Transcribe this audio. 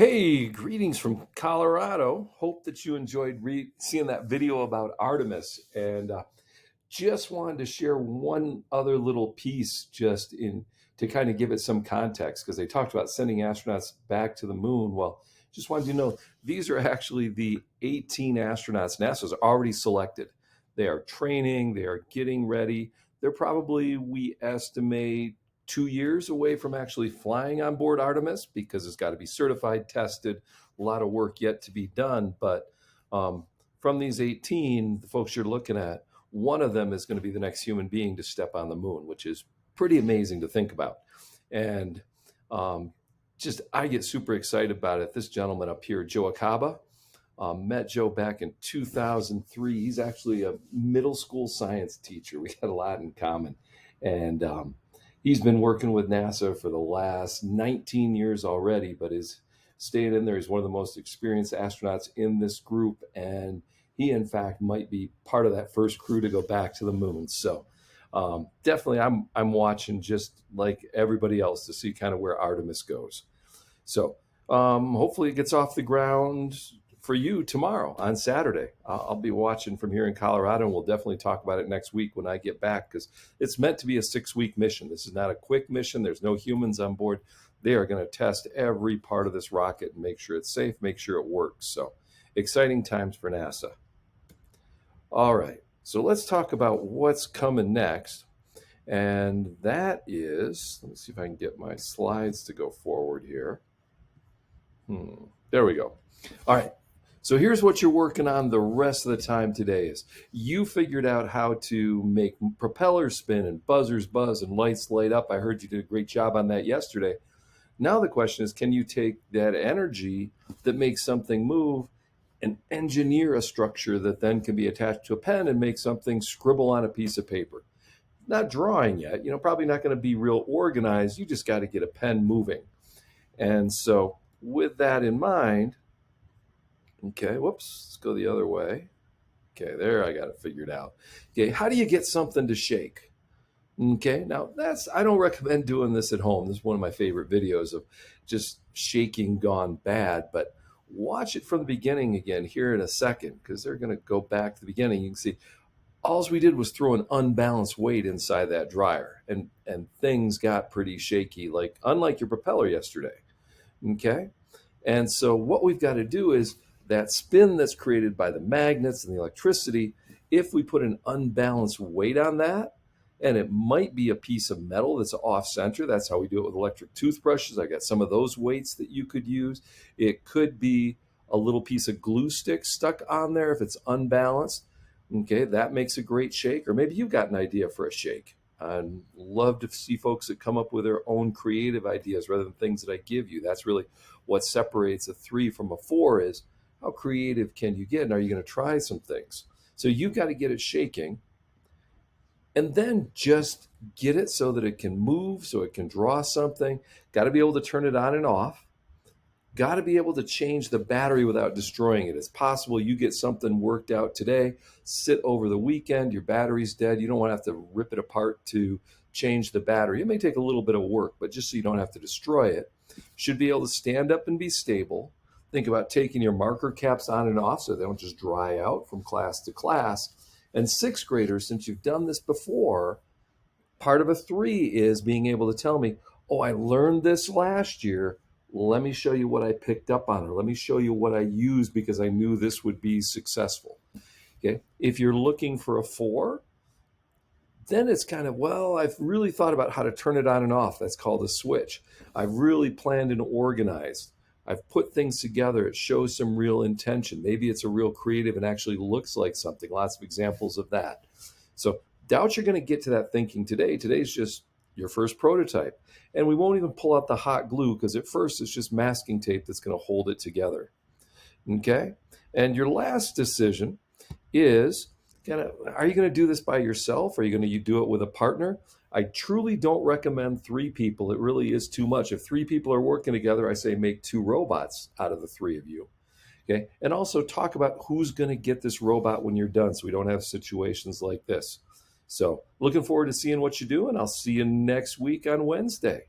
Hey, greetings from Colorado. Hope that you enjoyed seeing that video about Artemis. And just wanted to share one other little piece just in to kind of give it some context because they talked about sending astronauts back to the moon. Well, just wanted you to know these are actually the 18 astronauts NASA's already selected. They are training, they are getting ready. They're probably, we estimate, 2 years away from actually flying on board Artemis because it's got to be certified, tested, a lot of work yet to be done. But from these 18, the folks you're looking at, one of them is going to be the next human being to step on the moon, which is pretty amazing to think about. And I get super excited about it. This gentleman up here, Joe Acaba, met Joe back in 2003. He's actually a middle school science teacher. We had a lot in common. And he's been working with NASA for the last 19 years already, but is staying in there. He's one of the most experienced astronauts in this group. And he, in fact, might be part of that first crew to go back to the moon. So definitely I'm watching just like everybody else to see kind of where Artemis goes. So hopefully it gets off the ground for you tomorrow on Saturday. I'll be watching from here in Colorado, and we'll definitely talk about it next week when I get back because it's meant to be a 6-week mission. This is not a quick mission. There's no humans on board. They are going to test every part of this rocket and make sure it's safe, make sure it works. So exciting times for NASA. All right, so let's talk about what's coming next. And that is, let me see if I can get my slides to go forward here. There we go. All right. So here's what you're working on the rest of the time today is you figured out how to make propellers spin and buzzers buzz and lights light up. I heard you did a great job on that yesterday. Now the question is, can you take that energy that makes something move and engineer a structure that then can be attached to a pen and make something scribble on a piece of paper? Not drawing yet, probably not going to be real organized. You just got to get a pen moving. And so with that in mind, okay, whoops, let's go the other way. Okay, there, I got it figured out. Okay, how do you get something to shake? Okay, now I don't recommend doing this at home. This is one of my favorite videos of just shaking gone bad, but watch it from the beginning again here in a second because they're going to go back to the beginning. You can see all we did was throw an unbalanced weight inside that dryer and things got pretty shaky, like unlike your propeller yesterday. Okay, and so what we've got to do is that spin that's created by the magnets and the electricity, if we put an unbalanced weight on that, and it might be a piece of metal that's off center. That's how we do it with electric toothbrushes. I got some of those weights that you could use. It could be a little piece of glue stick stuck on there if it's unbalanced. Okay, that makes a great shake. Or maybe you've got an idea for a shake. I'd love to see folks that come up with their own creative ideas rather than things that I give you. That's really what separates a 3 from a 4 is how creative can you get? And are you going to try some things? So you've got to get it shaking and then just get it so that it can move, so it can draw something. Got to be able to turn it on and off. Got to be able to change the battery without destroying it. It's possible you get something worked out today, sit over the weekend, your battery's dead. You don't want to have to rip it apart to change the battery. It may take a little bit of work, but just so you don't have to destroy it. Should be able to stand up and be stable. Think about taking your marker caps on and off so they don't just dry out from class to class. And 6th graders, since you've done this before, part of a 3 is being able to tell me, oh, I learned this last year. Let me show you what I picked up on, or let me show you what I used because I knew this would be successful. Okay. If you're looking for a 4, then it's kind of, well, I've really thought about how to turn it on and off. That's called a switch. I've really planned and organized. I've put things together. It shows some real intention. Maybe it's a real creative and actually looks like something. Lots of examples of that. So doubt you're going to get to that thinking today. Today's just your first prototype. And we won't even pull out the hot glue because at first it's just masking tape that's going to hold it together. Okay? And your last decision is, are you going to do this by yourself? Are you going to do it with a partner? I truly don't recommend 3 people. It really is too much. If 3 people are working together, I say make 2 robots out of the 3 of you. Okay. And also talk about who's going to get this robot when you're done so we don't have situations like this. So looking forward to seeing what you do, and I'll see you next week on Wednesday.